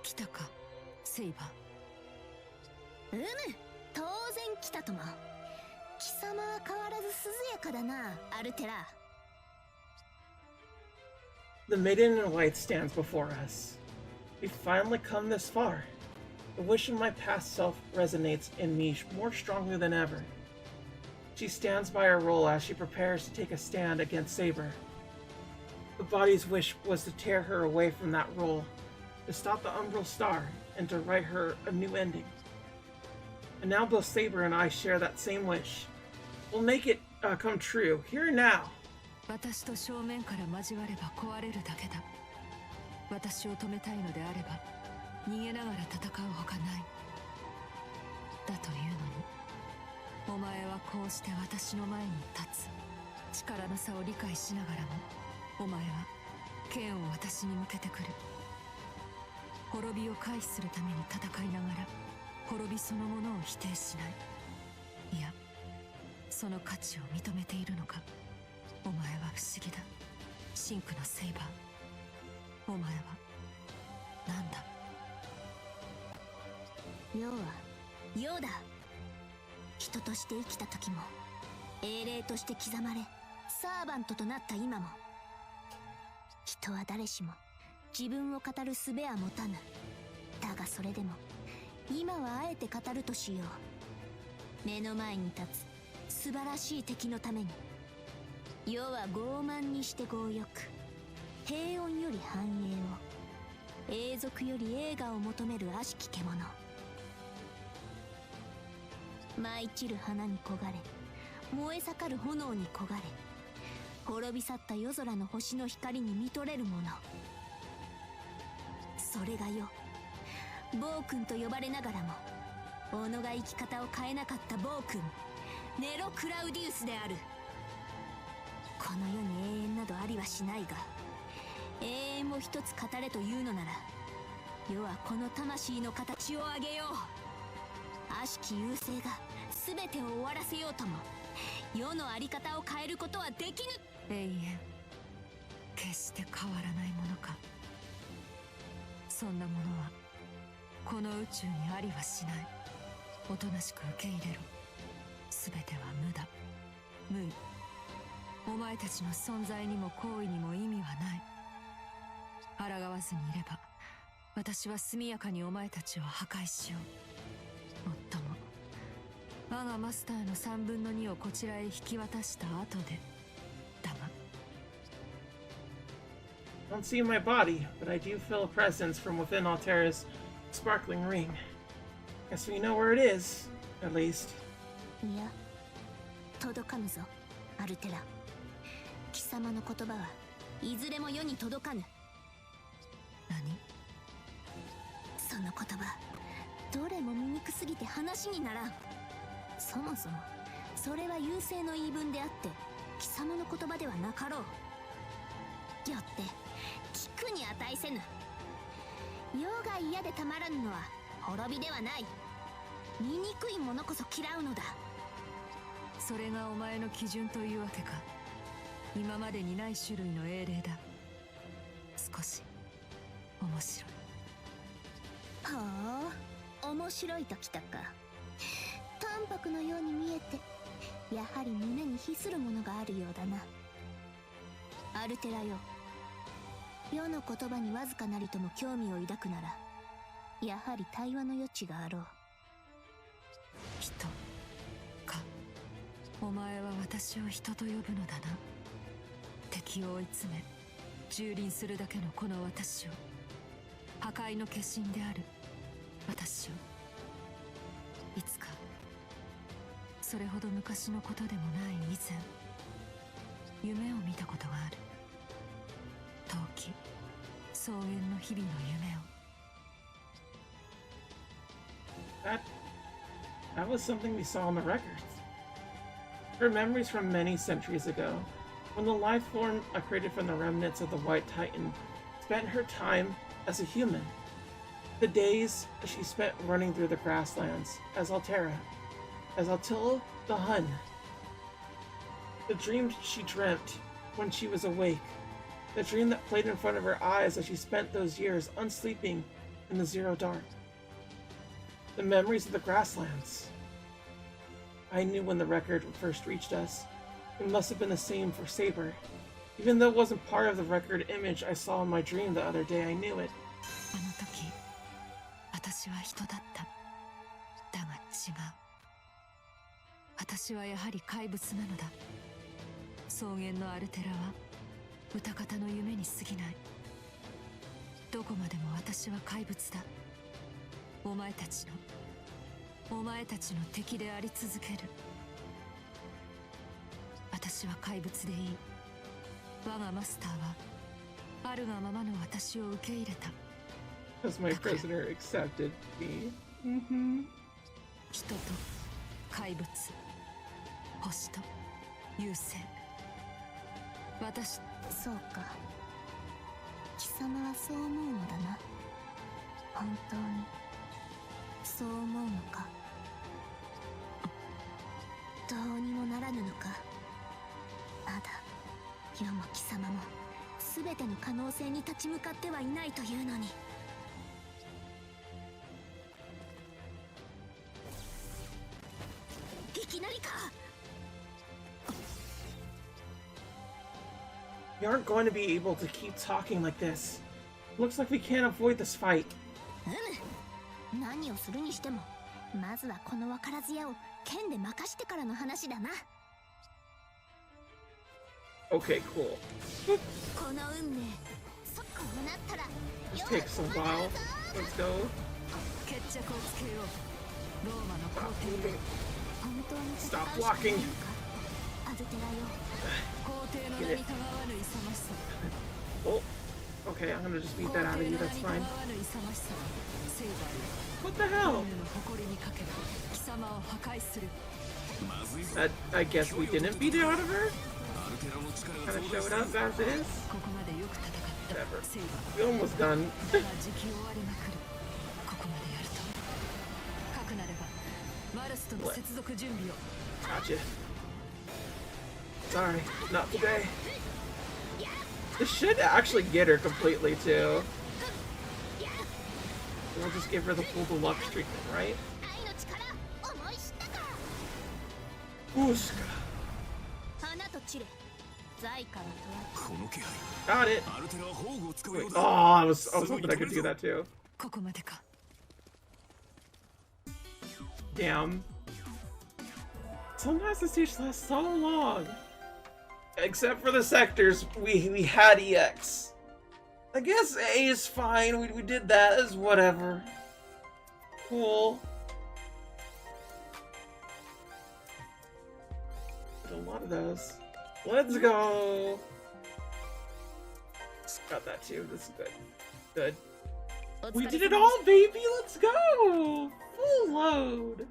来たか、セイバー。当然来たとも。貴様は変わらず涼やかだな、アルテラ。The maiden in white stands before us. We've finally come this far. The wish of my past self resonates in me more strongly than ever. She stands by her role as she prepares to take a stand against Saber. The body's wish was to tear her away from that role, to stop the Umbral Star, and to write her a new ending. And now both Saber and I share that same wish. We'll make it come true, here and now. 私と正面から交われば壊れるだけだ。私を止めたいのであれば逃げながら戦うほかない。だというのにお前はこうして私の前に立つ。力の差を理解しながらもお前は剣を私に向けてくる。滅びを回避するために戦いながら滅びそのものを否定しない。いや、その価値を認めているのか。お前は不思議だ、シンクのセイバー。お前は何だ。要は要だ。人として生きた時も英霊として刻まれサーバントとなった今も、人は誰しも自分を語る術は持たぬ。だがそれでも今はあえて語るとしよう。目の前に立つ素晴らしい敵のために。世は傲慢にして強欲、平穏より繁栄を、永続より栄華を求める悪しき獣。舞い散る花に焦がれ、燃え盛る炎に焦がれ、滅び去った夜空の星の光に見とれるもの。それがよ、暴君と呼ばれながらも己が生き方を変えなかった暴君ネロ・クラウディウスである。この世に永遠などありはしないが、永遠を一つ語れというのなら、世はこの魂の形を上げよう。悪しき優勢が全てを終わらせようとも世のあり方を変えることはできぬ。永遠、決して変わらないものか。そんなものはこの宇宙にありはしない。おとなしく受け入れろ。全ては無だ、無意。お前たちの存在にも行為にも意味はない。抗わずにいれば私は速やかにお前たちを破壊しよう。もっとも我がマスターの3分の2をこちらへ引き渡した後でだが。 I don't see my body, but I do feel a presence from within Altera's sparkling ring. Guess we know where it is, at least. いや、届かぬぞ、アルテラ。貴様の言葉はいずれも世に届かぬ。何？その言葉、どれも醜すぎて話にならん。そもそもそれは優勢の言い分であって貴様の言葉ではなかろう。よって聞くに値せぬ。世が嫌でたまらぬのは滅びではない。醜いものこそ嫌うのだ。それがお前の基準というわけか。今までにない種類の英霊だ。少し面白い。はあ、面白いときたか。淡白のように見えてやはり胸に秘するものがあるようだな。アルテラよ、世の言葉にわずかなりとも興味を抱くならやはり対話の余地があろう。人か。お前は私を人と呼ぶのだな。敵を追い詰め蹂躙するだけのこの私を、破壊の化身である私を。いつかそれほど昔のことでもない以前、夢を見たことがある。陶器草原の日々の夢を。That was something we saw on the records. Her memories from many centuries ago, when the life form created from the remnants of the White Titan spent her time as a human. The days she spent running through the grasslands as Altera, as Altilla the Hun. The dreams she dreamt when she was awake. The dream that played in front of her eyes as she spent those years unsleeping in the zero dark. The memories of the grasslands. I knew when the record first reached us. It must have been the same for Saber. Even though it wasn't part of the record image I saw in my dream the other day, I knew it. あの時、私は人だった。だが違う。私はやはり怪物なのだ。草原のアルテラは歌方の夢に過ぎない。どこまでも私は怪物だ。お前たちの敵であり続ける。私は怪物でいい。我がマスターはあるがままの私を受け入れた。Because my prisoner accepted me. 人と怪物、星と優勢。私、そうか。貴様はそう思うのだな。本当にそう思うのか。どうにもならぬのか。まだ世も貴様も全ての可能性に立ち向かってはいないというのに。いきなりか。 We aren't going to be able to keep talking like this. Looks like we can't avoid this fight. 何をするにしてもまずはこの分からず屋を剣で任してからの話だな。 Okay, cool. この運命、こうなったら This takes a while. Let's go. 決着をつけよう。ローマの皇帝よ。本当に戦うし Stop かない blocking. のか。アルテラよ。皇帝の名にたがわぬ勇ましさ。 Oh, okay, I'm gonna just beat that out of you. That's fine. What the hell? That, I guess we didn't beat it out of her? Kind of showed up as is? Whatever. We almost done. Gotcha. Sorry, not today. This should actually get her completely, too. We'll just give her the full deluxe treatment, right? Ooska. Got it. Wait, oh, I was hoping I could do that, too. Damn. Sometimes the stage lasts so long. Except for the sectors, we had EX. I guess A is fine. We did that as whatever. Cool. Did a lot of those. Let's go. Got that too. This is good. Good. We did it all, baby. Let's go. Full load.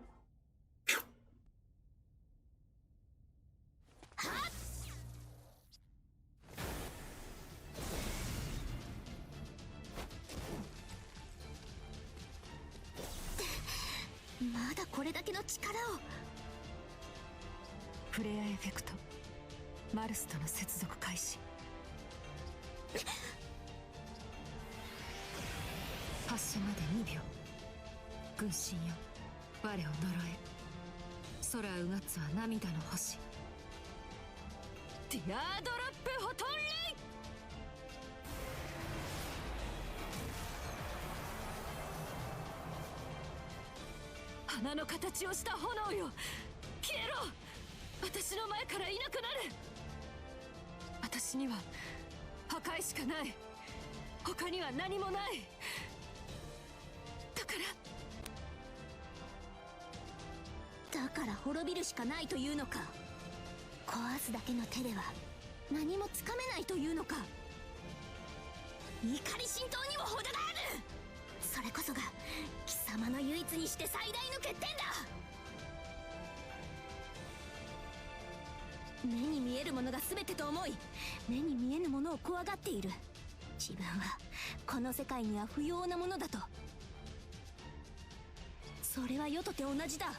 だから滅びるしかないというのか。壊すだけの手では何もつかめないというのか。怒り心頭にも程がある。それこそが貴様の唯一にして最大の欠点だ。目に見えるものが全てと思い、目に見えぬものを怖がっている。自分はこの世界には不要なものだと。それは世とて同じだ。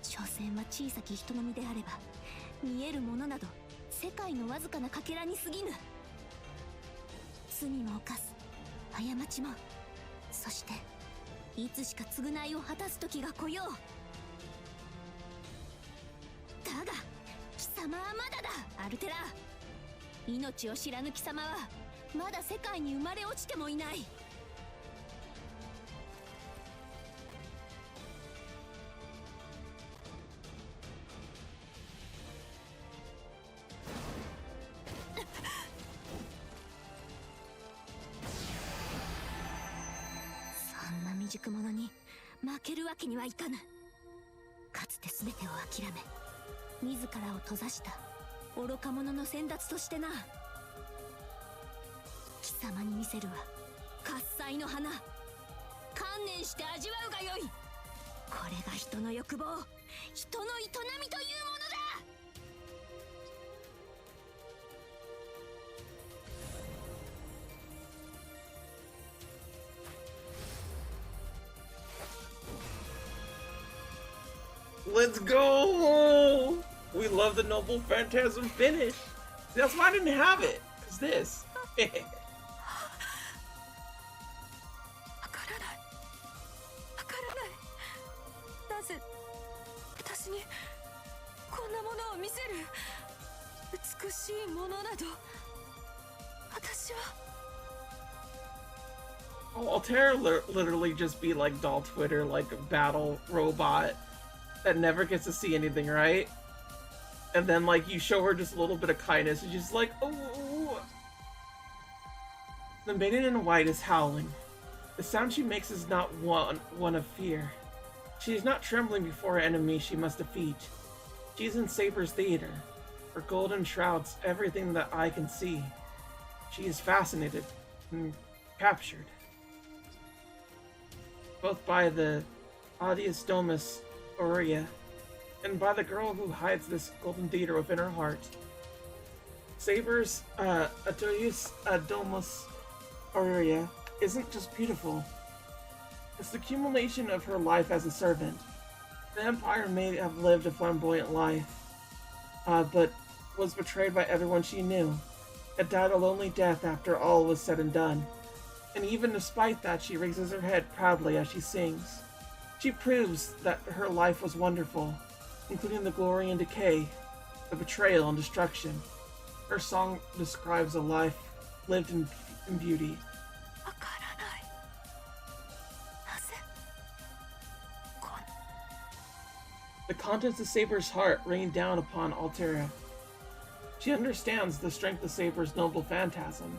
所詮は小さき人の身であれば、見えるものなど世界のわずかなかけらに過ぎぬ。罪も犯す、過ちもそしていつしか償いを果たす時が来よう。だが貴様はまだだ、アルテラ。命を知らぬ貴様はまだ世界に生まれ落ちてもいない。そんな未熟者に負けるわけにはいかぬ。かつて全てを諦め自らを閉ざした愚か者の先達としてな。貴様に見せるは喝采の花。観念して味わうがよい。これが人の欲望、人の営みというものだ。Let's go! We love the Noble Phantasm finish. That's why I didn't have it. It's this. わからない。わからない。なぜ私にこんなものを見せる。美しいものなど私は。Altera literally just be like doll Twitter, like a battle robot that never gets to see anything, right? And then, like, you show her just a little bit of kindness, and she's like, oh. The maiden in white is howling. The sound she makes is not one of fear. She is not trembling before her enemy she must defeat. She is in Saber's theater. Her golden shrouds everything that eye can see. She is fascinated and captured, both by the Audius Domus Aurea, and by the girl who hides this golden theater within her heart. Saber's Audius Domus Aurea isn't just beautiful. It's the accumulation of her life as a servant. The Empire may have lived a flamboyant life, but was betrayed by everyone she knew. It died a lonely death after all was said and done. And even despite that, she raises her head proudly as she sings. She proves that her life was wonderful, including the glory and decay, the betrayal and destruction. Her song describes a life lived in beauty. The contents of Saber's heart rain down upon Altera. She understands the strength of Saber's noble phantasm,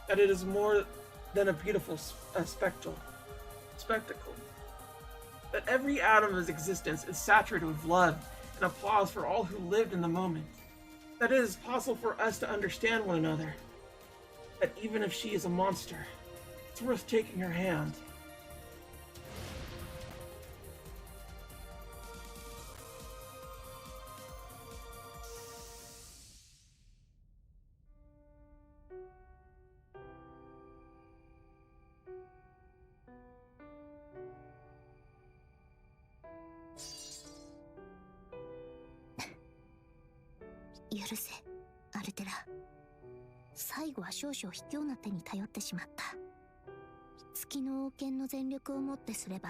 that it is more than a beautiful spectacle. That every atom of his existence is saturated with love and applause for all who lived in the moment. That it is possible for us to understand one another. That even if she is a monster, it's worth taking her hand. 許せ、アルテラ。最後は少々卑怯な手に頼ってしまった。月の王権の全力をもってすれば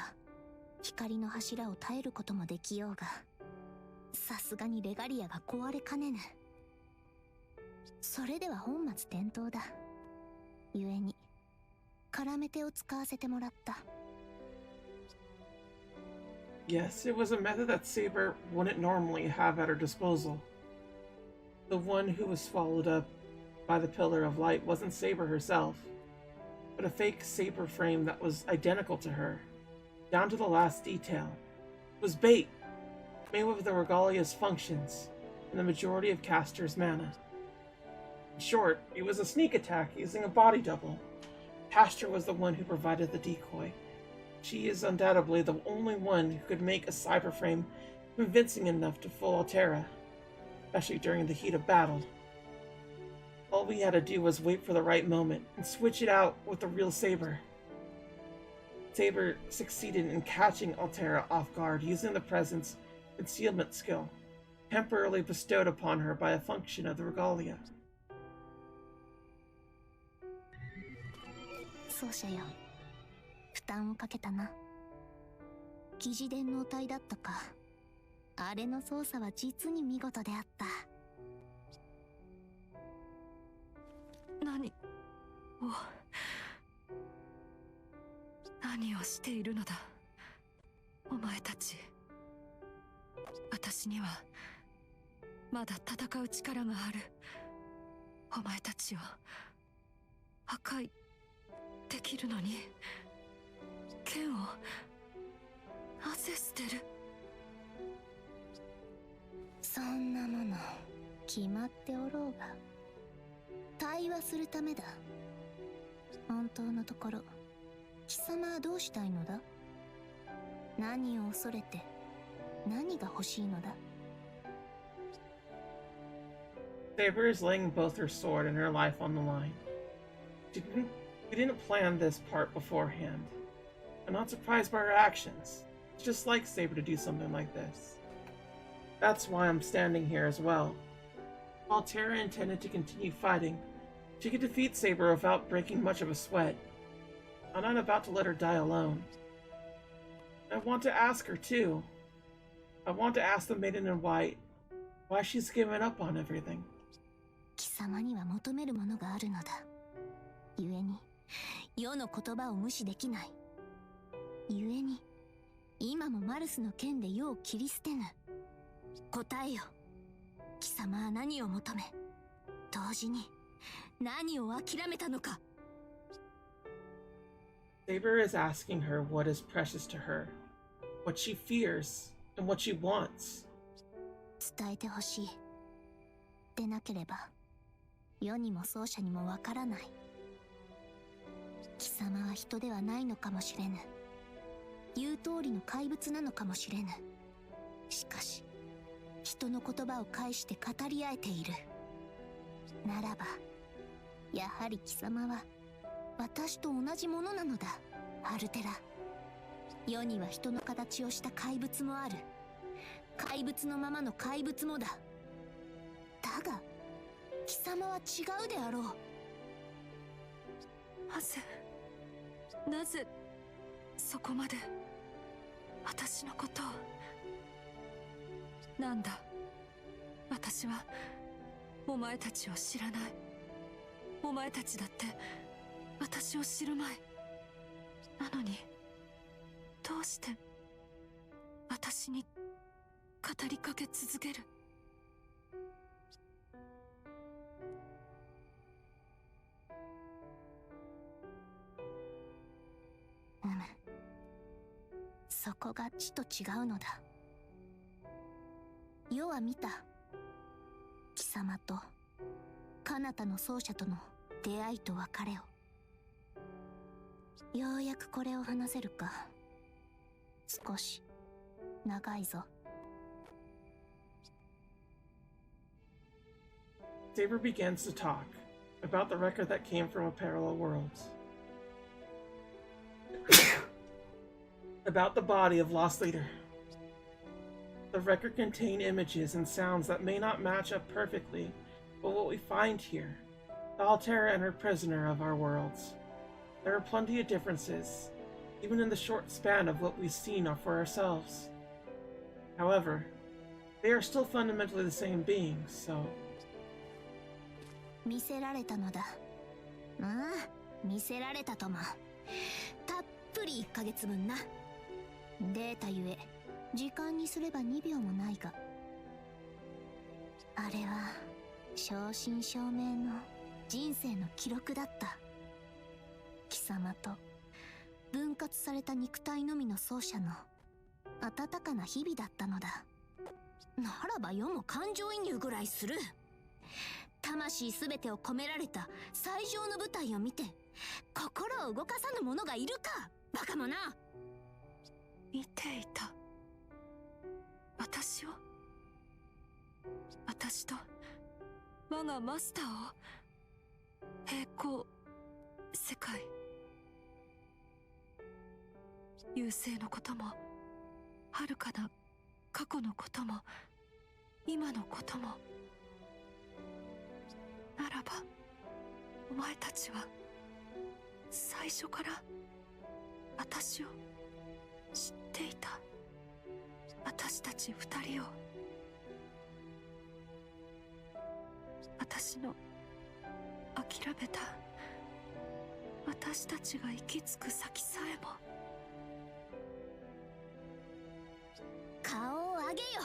光の柱を耐えることもできようが、さすがにレガリアが壊れかねぬ。それでは本末転倒だ。故に絡め手を使わせてもらった。 Yes, it was a method that Saber wouldn't normally have at her disposal. The one who was swallowed up by the Pillar of Light wasn't Saber herself, but a fake Saber frame that was identical to her, down to the last detail. It was bait, made with the Regalia's functions, and the majority of Castor's mana. In short, it was a sneak attack using a body double. Castor was the one who provided the decoy. She is undoubtedly the only one who could make a cyber frame convincing enough to fool Altera, especially during the heat of battle. All we had to do was wait for the right moment and switch it out with the real Saber. Saber succeeded in catching Altera off guard using the presence concealment skill, temporarily bestowed upon her by a function of the Regalia. 奏者よ、負担をかけたな。疑似電脳体だったか。あれの操作は実に見事であった。何をしているのだ、お前たち。私にはまだ戦う力がある。お前たちを破壊できるのに、剣をなぜ捨てる？そんなもの決まっておろうが。対話するためだ。本当のところ貴様はどうしたいのだ？何を恐れて何が欲しいのだ？ Saber is laying both her sword and her life on the line. She didn't plan this part beforehand. I'm not surprised by her actions. It's just like Saber to do something like this. That's why I'm standing here as well. While Altera intended to continue fighting, she could defeat Saber without breaking much of a sweat. I'm not about to let her die alone. I want to ask her too. I want to ask the Maiden in White why she's given up on everything. 貴様には求めるものがあるのだ。故に世の言葉を無視できない。故に今もマルスの剣で世を切り捨てぬ。答えよ。貴様は何を求め、同時に何を諦めたのか。 Saber is asking her what is precious to her, what she fears, and what she wants. 伝えてほしい。でなければ世にも奏者にもわからない。貴様は人ではないのかもしれぬ。言う通りの怪物なのかもしれぬ。しかし人の言葉を介して語り合えている。ならばやはり貴様は私と同じものなのだ、アルテラ。世には人の形をした怪物もある。怪物のままの怪物もだ。だが貴様は違うであろう。なぜそこまで私のことを。なんだ、私はお前たちを知らない。お前たちだって私を知るまい。なのにどうして私に語りかけ続ける？そこがちと違うのだ。世は見た。貴様と彼方の奏者との出会いと別れを。ようやくこれを話せるか。少し長いぞ。Saber begins to talk about the record that came from a parallel world. About the body of Lost Leader. The record contained images and sounds that may not match up perfectly with what we find here, the Altera and her prisoner of our worlds. There are plenty of differences, even in the short span of what we've seen for ourselves. However, they are still fundamentally the same beings, so... 見せられたのだ。ああ、見せられたとも。たっぷり1ヶ月分な。データゆえ時間にすれば2秒もないが、あれは正真正銘の人生の記録だった。貴様と分割された肉体のみの奏者の温かな日々だったのだ。ならば世も感情移入ぐらいする。魂すべてを込められた最上の舞台を見て心を動かさぬ者がいるか、バカ者。見ていた。私を、私と我がマスターを、平行世界、優勢のことも遥かな過去のことも今のことも。ならばお前たちは最初から私を知っていた。私たち二人を。私の諦めた私たちが行き着く先さえも。顔を上げよ。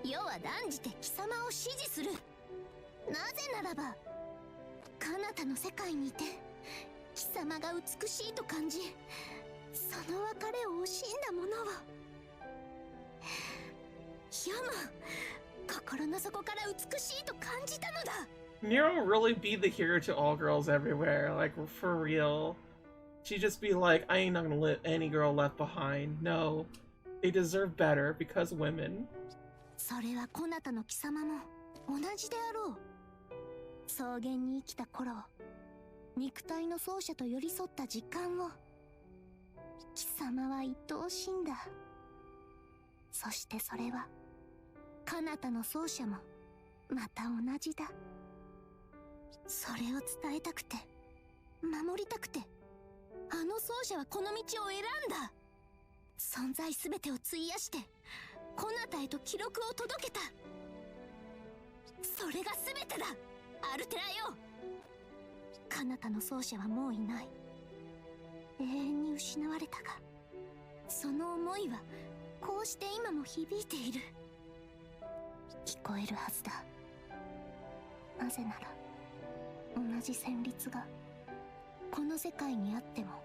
世は断じて貴様を支持する。なぜならば彼方の世界にいて貴様が美しいと感じ、その別れを惜しんだ者を世も心の底から美しいと感じたのだ。Nero really be the hero to all girls everywhere, like, for real. She'd just be like, I ain't not gonna let any girl left behind. No. They deserve better, because women. それはこなたの貴様も同じであろう。草原に生きた頃、肉体の奏者と寄り添った時間を貴様は愛おしいんだ。そしてそれは彼方の奏者もまた同じだ。それを伝えたくて守りたくて、あの奏者はこの道を選んだ。存在すべてを費やしてこなたへと記録を届けた。それがすべてだ、アルテラよ。彼方の奏者はもういない。永遠に失われたが、その思いはこうして今も響いている。聞こえるはずだ。なぜなら同じ旋律がこの世界にあっても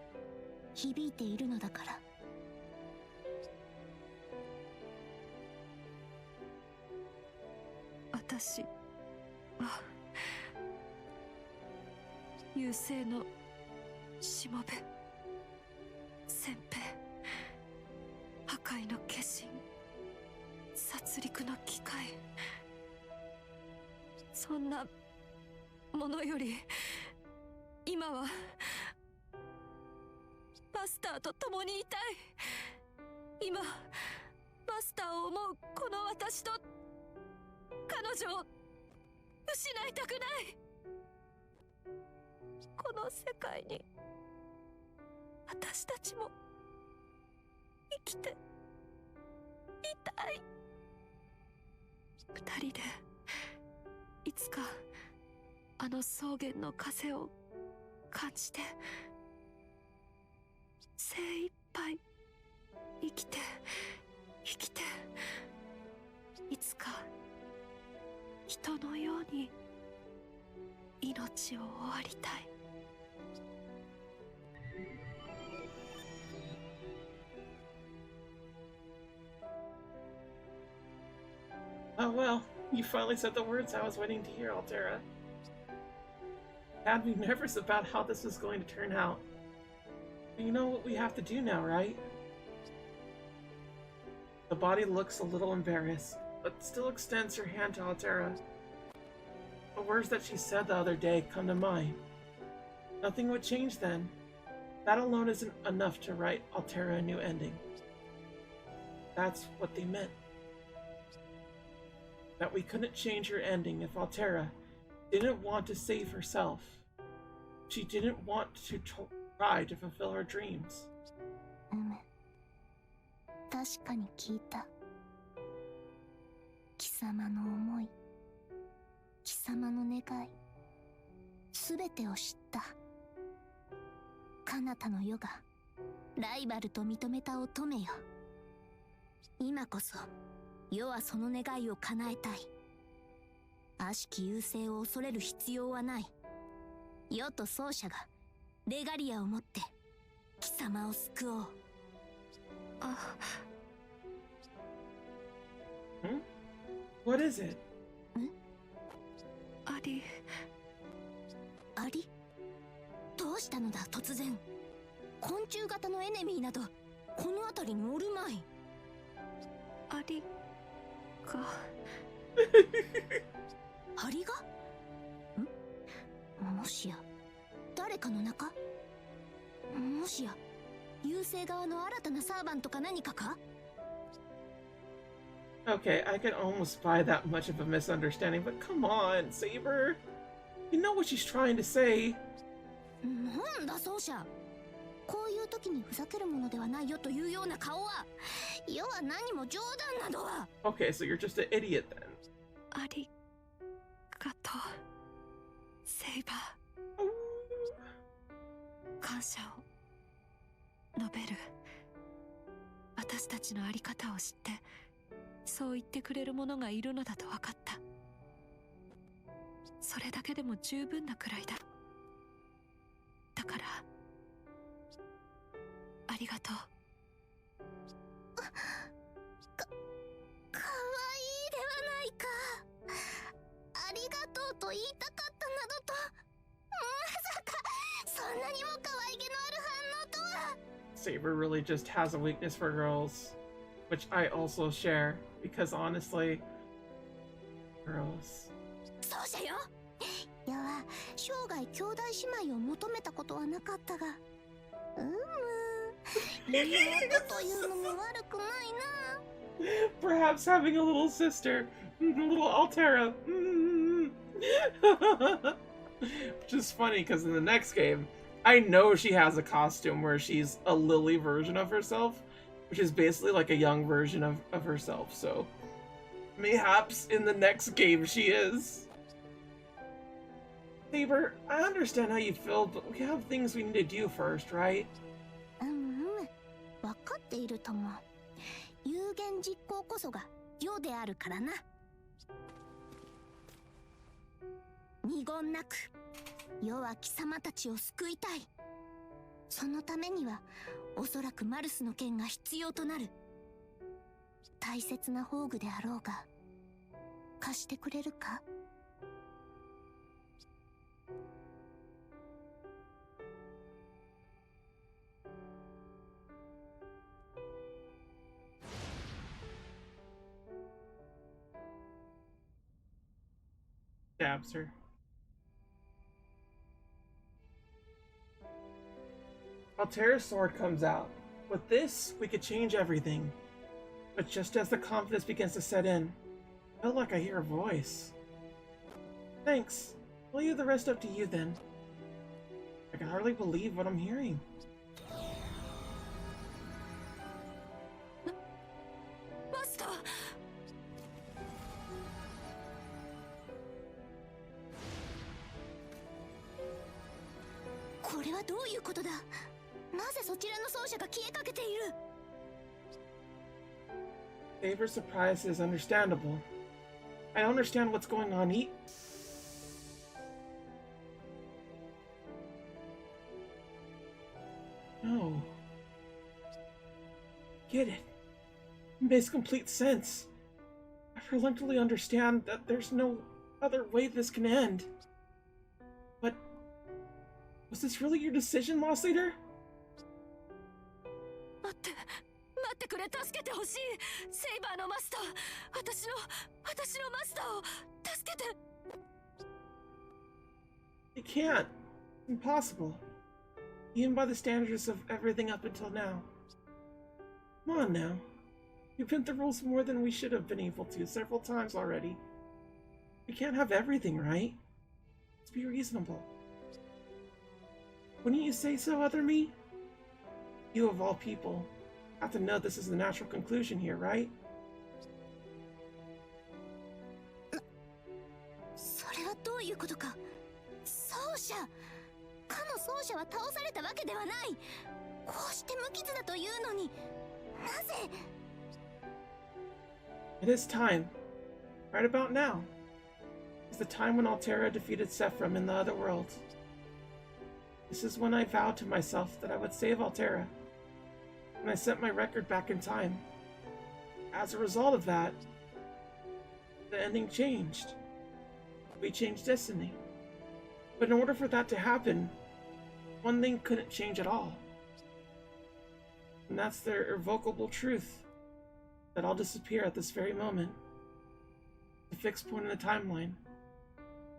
響いているのだから。私は優勢のしもべ、先兵、破壊の化身、殺戮の機械、そんなものより今はマスターと共にいたい。今マスターを思うこの私と彼女を失いたくない。この世界に私たちも生きていたい。二人でいつかあの草原の風を感じて精一杯生きていつか人のように命を終わりたい。Oh well, you finally said the words I was waiting to hear, Altera. Had me nervous about how this was going to turn out. But you know what we have to do now, right? The body looks a little embarrassed, but still extends her hand to Altera. The words that she said the other day come to mind. Nothing would change then. That alone isn't enough to write Altera a new ending. That's what they meant. That we couldn't change her ending if Altera didn't want to save herself. She didn't want to try to fulfill her dreams. 確かに聞いた。貴様の思い、貴様の願い、すべてを知った。彼方の世がライバルと認めた乙女よ。今こそ世はその願いを叶えたい。悪しき優勢を恐れる必要はない。世と奏者がレガリアをもって貴様を救おう。What is it? アリどうしたのだ突然。昆虫型のエネミーなどこの辺りにおるまい。アリがアリがもしや誰かの中？もしや優勢側の新たなサーバントか何かか？ Okay, I can almost buy that much of a misunderstanding, but come on, Saber. You know what she's trying to say. なんだ奏者、こういう時にふざけるものではないよというような顔は、世は何も冗談などは。 Okay, so you're just an idiot then. ありがとうセイバー。感謝を述べる。私たちのあり方を知ってそう言ってくれる者がいるのだと分かった。それだけでも十分なくらいだ。だからありがとう。かわいいではないか。ありがとうと言いたかったなどと、まさかそんなにも可愛げのある反応とは。 Saber really just has a weakness for girls, which I also share, because honestly, girls. そうじゃよ。世は生涯兄弟姉妹を求めたことはなかったが、妹というのも悪くないな。Perhaps having a little sister, a little Altera. Which is funny because in the next game, I know she has a costume where she's a Lily version of herself, which is basically like a young version of herself. So mayhaps in the next game she is. Saber, I understand how you feel, but we have things we need to do first, right? 分かっているとも。有言実行こそが世であるからな。二言なく世は貴様たちを救いたい。そのためにはおそらくマルスの剣が必要となる。大切な宝具であろうが貸してくれるか。Stabs her. Altera's sword comes out. With this, we could change everything. But just as the confidence begins to set in, I feel like I hear a voice. Thanks. I'll leave the rest up to you then. I can hardly believe what I'm hearing. マスター。これはどういうことだ。なぜそちらの奏者が消えかけている。 Saber's surprise is understandable. I don't understand what's going on. No. Get it. It makes complete sense. I reluctantly understand that there's no other way this can end. But was this really your decision, Lost Leader? 待ってくれ。助けてほしい。セイバーのマスター。私のマスターを助けて。 It can't. Impossible. Even by the standards of everything up until now. Come on now. We've bent the rules more than we should have been able to several times already. We can't have everything, right? Let's be reasonable. Wouldn't you say so, other me? You of all people have to know this is the natural conclusion here, right? それはどういうことか。奏者。かの奏者は倒されたわけではない。こうして無傷だというのに、なぜ。 It is time. Right about now. It's the time when Altera defeated Sephram in the other world. This is when I vowed to myself that I would save Altera. When I sent my record back in time. As a result of that, the ending changed. We changed destiny. But in order for that to happen, one thing couldn't change at all. And that's the irrevocable truth that I'll disappear at this very moment. The fixed point in the timeline.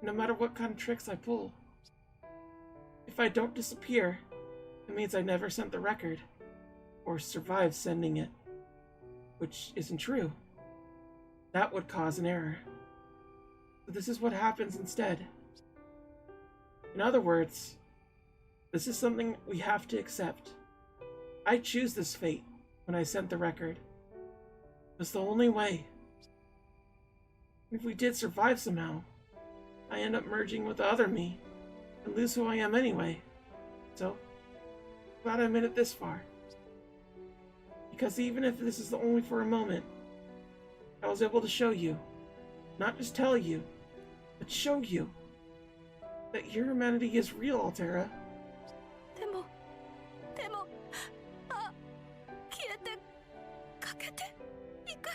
No matter what kind of tricks I pull. If I don't disappear, it means I never sent the record. Or survived sending it. Which isn't true. That would cause an error. But this is what happens instead. In other words, this is something we have to accept. I choose this fate when I sent the record. It was the only way. If we did survive somehow, I end up merging with the other me and lose who I am anyway. So, glad I made it this far. Because even if this is only for a moment, I was able to show you, not just tell you, but show you, that your humanity is real, Altera. でも、消えて、かけて、いく。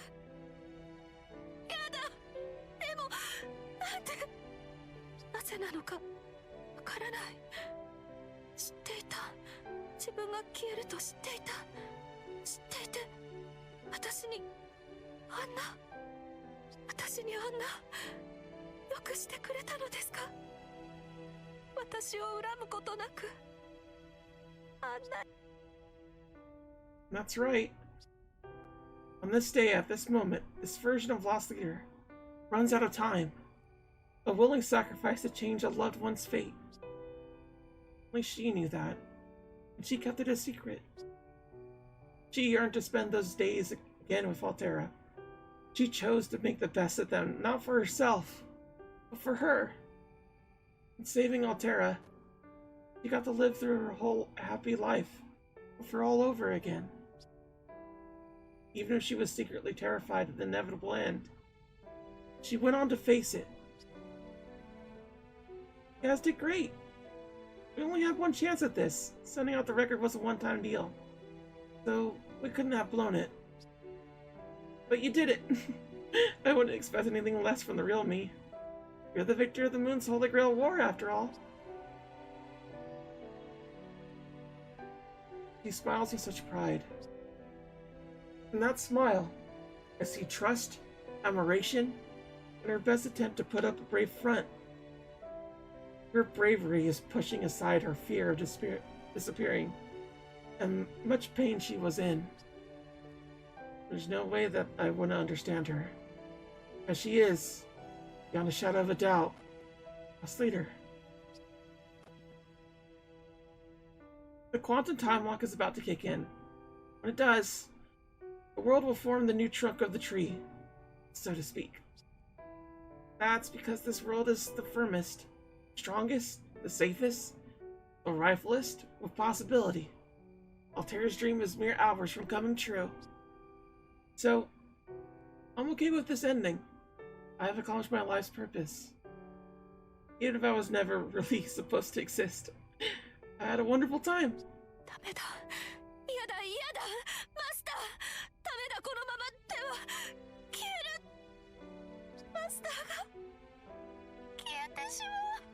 やだ。でも、なんで、なぜなのか、わからない。知っていた。自分が消えると知っていた。知っていて、私にあんなよくしてくれたのですか？私を恨むことなく、あんな。 That's right. On this day, at this moment, this version of Lost Leader runs out of time. A willing sacrifice to change a loved one's fate. Only she knew that, and she kept it a secret. She yearned to spend those days again with Altera. She chose to make the best of them, not for herself, but for her. In saving Altera, she got to live through her whole happy life, for all over again. Even if she was secretly terrified of the inevitable end, she went on to face it. You guys did great. We only had one chance at this. Sending out the record was a one-time deal, so we couldn't have blown it. But you did it. I wouldn't expect anything less from the real me. You're the victor of the Moon's Holy Grail War, after all. She smiles with such pride. In that smile, I see trust, admiration, and her best attempt to put up a brave front. Her bravery is pushing aside her fear of disappearing, and much pain she was in. There's no way that I wouldn't understand her, as she is, beyond a shadow of a doubt, a leader. The quantum time lock is about to kick in. When it does, the world will form the new trunk of the tree, so to speak. That's because this world is the firmest, strongest, the safest, the riflest, with possibility. Altera's dream is mere hours from coming true. So, I'm okay with this ending. I have accomplished my life's purpose. Even if I was never really supposed to exist. I had a wonderful time. ダメだ。嫌だ、嫌だ。マスター。ダメだ、このままでは消える。マスターが消えてしまう。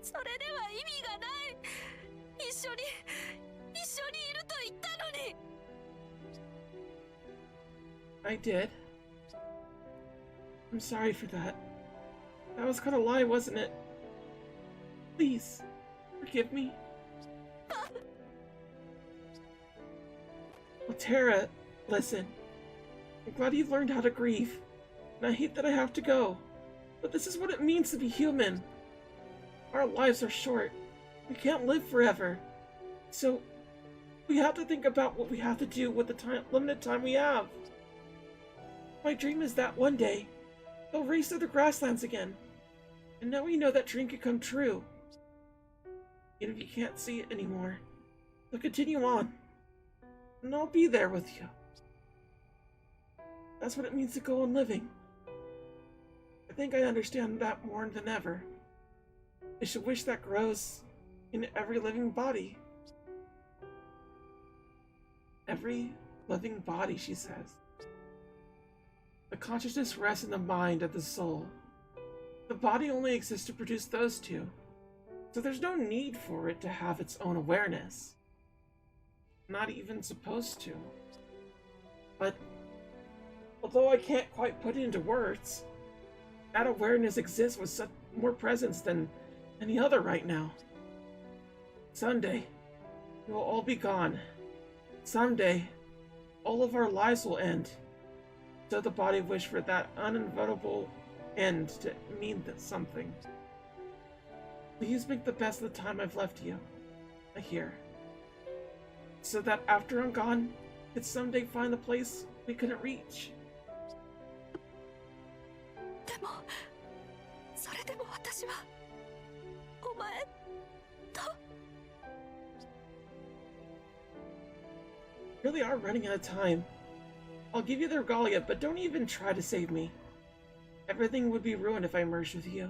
それでは意味がない。一緒にいると言ったのに。I did. I'm sorry for that. That was kind of a lie, wasn't it? Please, forgive me. Altera, listen. I'm glad you've learned how to grieve. And I hate that I have to go. But this is what it means to be human. Our lives are short. We can't live forever. So, we have to think about what we have to do with the limited time we have. My dream is that one day, they'll race through the grasslands again. And now we know that dream could come true. Even if you can't see it anymore, they'll continue on. And I'll be there with you. That's what it means to go on living. I think I understand that more than ever. It's a wish that grows in every living body. Every living body, she says. The consciousness rests in the mind of the soul. The body only exists to produce those two, so there's no need for it to have its own awareness. Not even supposed to. But although I can't quite put it into words, that awareness exists with such more presence than any other right now. Someday, we will all be gone. Someday, all of our lives will end. So the body wished for that unavoidable end to mean something. Please make the best of the time I've left you. I hear. so that after I'm gone, could someday find the place we couldn't reach. でもそれでも私はお前と Really are running out of time. I'll give you the regalia, but don't even try to save me. Everything would be ruined if I merged with you.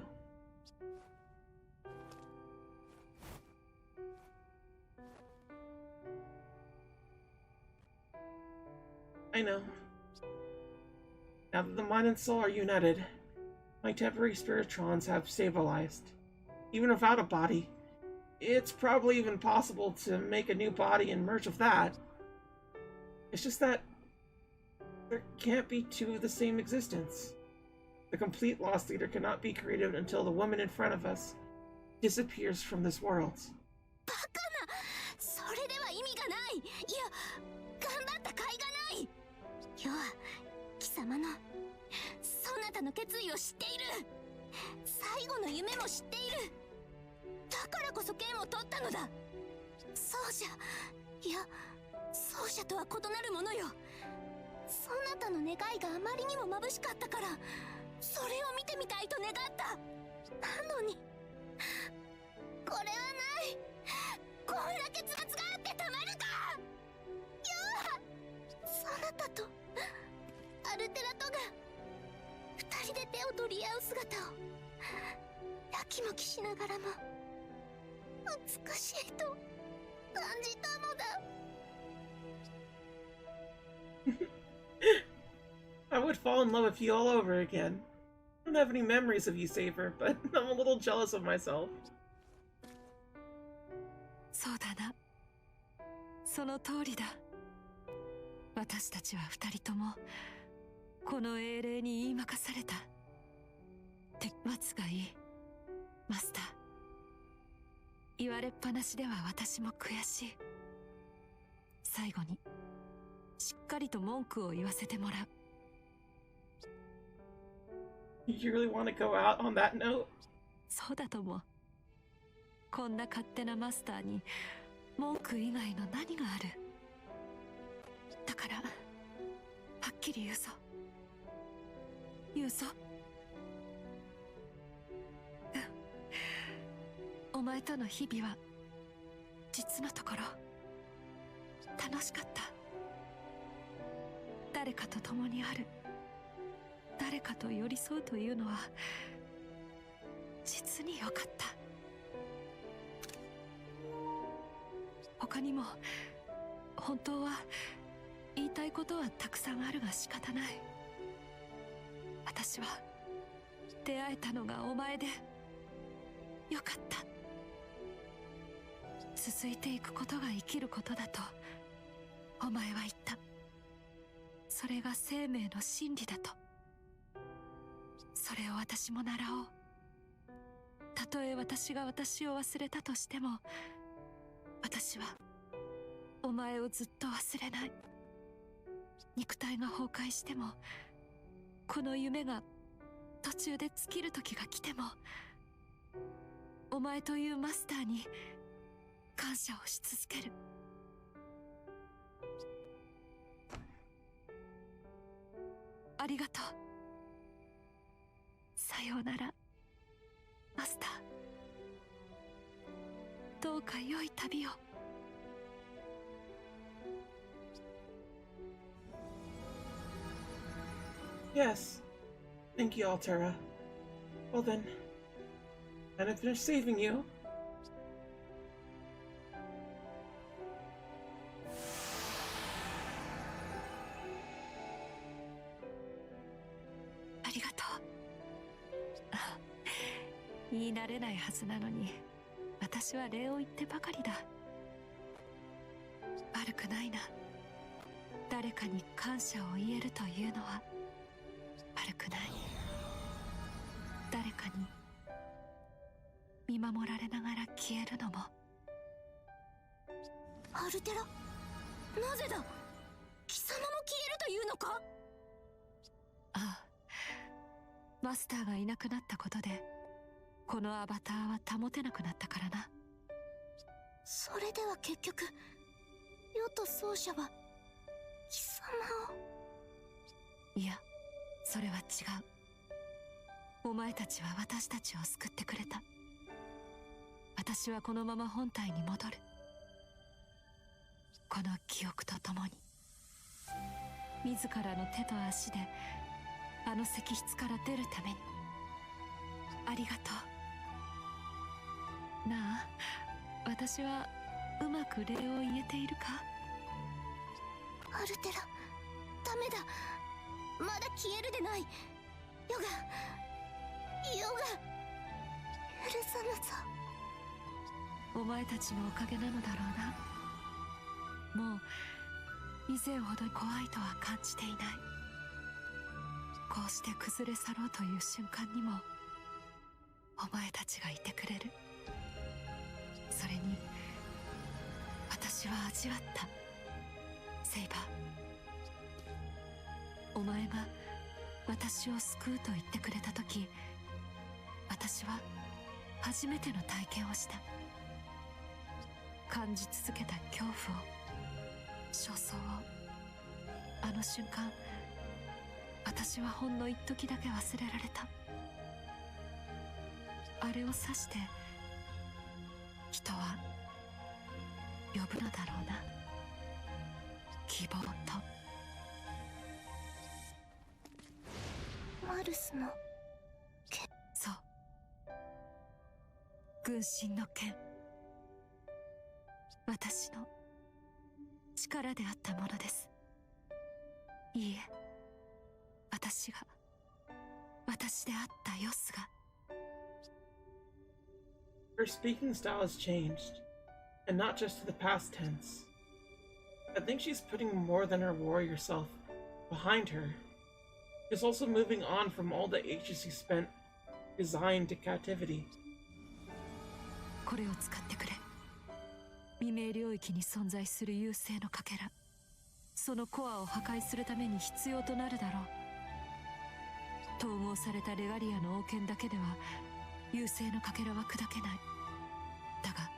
I know. Now that the mind and soul are united, my temporary spiritrons have stabilized. Even without a body, it's probably even possible to make a new body and merge with that. It's just that there can't be two of the same existence. The complete Lost Leader cannot be created until the woman in front of us disappears from this world. バカな、それでは意味がない。いや、頑張った甲斐がない。要は貴様のそなたの決意を知っている。最後の夢も知っている。だからこそ剣を取ったのだ。そうじゃ、いや、そうじゃとは異なるものよ。そなたの願いがあまりにも眩しかったから、それを見てみたいと願った。なのにこれはない。こんな結末があってたまるか。そなたとアルテラとが二人で手を取り合う姿をやきもきしながらも美しいと感じたのだ。I would fall in love with you all over again. I don't have any memories of you, Saber, but I'm a little jealous of myself. そうだな、その通りだ。私たちは二人ともこの英霊に言いまかされた。て待つがいい、マスター。言われっぱなしでは私も悔しい。最後にしっかりと文句を言わせてもらう。You really want to go out on that note? そうだと思う。こんな勝手なマスターに文句以外の何がある。だからはっきり言うぞ。言うぞ。お前との日々は実のところ楽しかった。誰かと共にある、誰かと寄り添うというのは実に良かった。他にも本当は言いたいことはたくさんあるが仕方ない。私は出会えたのがお前でよかった。続いていくことが生きることだとお前は言った。それが生命の真理だと。それを私も習おう。たとえ私が私を忘れたとしても、私はお前をずっと忘れない。肉体が崩壊しても、この夢が途中で尽きる時が来ても、お前というマスターに感謝をし続ける。ありがとう。さようなら、マスター。どうか良い旅を。Yes. Thank you, Altera. Well then, and I finished saving you. ありがとう。言い慣れないはずなのに、私は礼を言ってばかりだ。悪くないな。誰かに感謝を言えるというのは悪くない。誰かに見守られながら消えるのも。アルテラ、なぜだ。貴様も消えるというのか。ああ、マスターがいなくなったことでこのアバターは保てなくなったからな。それでは結局世と奏者は貴様を。いや、それは違う。お前たちは私たちを救ってくれた。私はこのまま本体に戻る。この記憶とともに自らの手と足であの石室から出るために。ありがとう。なあ、私はうまく礼を言えているか？アルテラ、ダメだ。まだ消えるでない。ヨガ許さぬぞ。お前たちのおかげなのだろうな。もう以前ほど怖いとは感じていない。こうして崩れ去ろうという瞬間にもお前たちがいてくれる。それに私は味わった。セイバー、お前が私を救うと言ってくれた時、私は初めての体験をした。感じ続けた恐怖を、焦燥を。あの瞬間、私はほんの一時だけ忘れられた。あれを指して人は呼ぶのだろうな。希望と。マルスのそう、軍神の剣。私の力であったものです。いいえ、私であったヨスが。Her speaking style has changed, and not just to the past tense. I think she's putting more than her warrior self behind her. She's also moving on from all the ages she spent resigned to captivity. これを使ってくれ。未明領域に存在する優勢のかけら、そのコアを破壊するために必要となるだろう。統合されたレガリアの王権だけでは優勢のかけらは砕けない。だが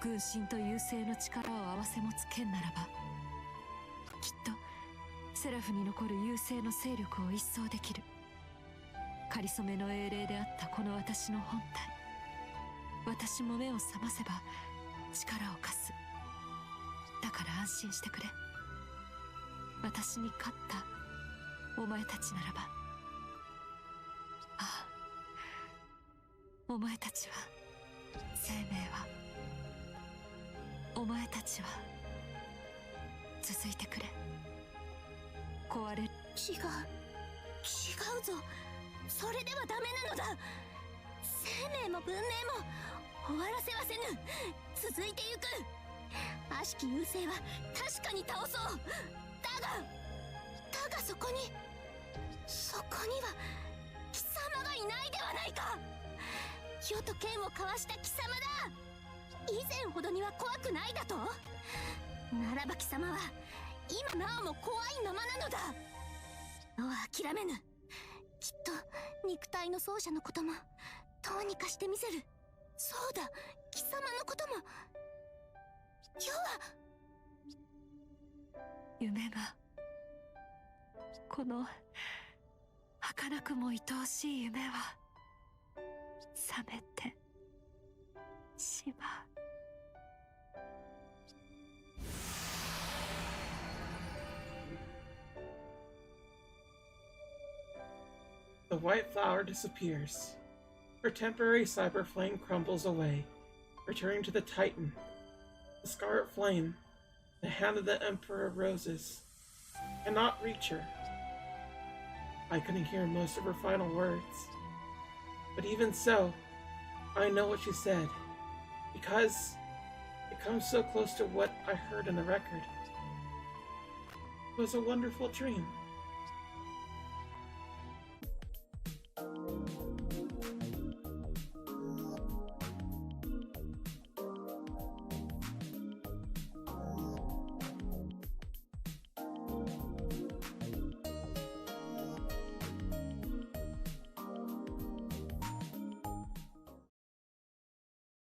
軍神と優勢の力を併せ持つ剣ならば、きっとセラフに残る優勢の勢力を一掃できる。かりそめの英霊であったこの私の本体、私も目を覚ませば力を貸す。だから安心してくれ。私に勝ったお前たちならば。ああ、お前たちは、生命は、お前たちは続いてくれ。壊れる。違うぞ。それではダメなのだ。生命も文明も終わらせはせぬ。続いてゆく。悪しき優勢は確かに倒そう。だがそこには貴様がいないではないか。世と剣を交わした貴様だ。以前ほどには怖くないだと。ならば貴様は今なおも怖いままなのだ。諦めぬ。きっと肉体の奏者のこともどうにかしてみせる。そうだ、貴様のことも。世は夢が、この儚くも愛おしい夢は覚めてしまう。The white flower disappears. Her temporary cyber flame crumbles away, returning to the Titan. The scarlet flame, the hand of the Emperor Roses, cannot reach her. I couldn't hear most of her final words. But even so, I know what she said, because it comes so close to what I heard in the record. It was a wonderful dream.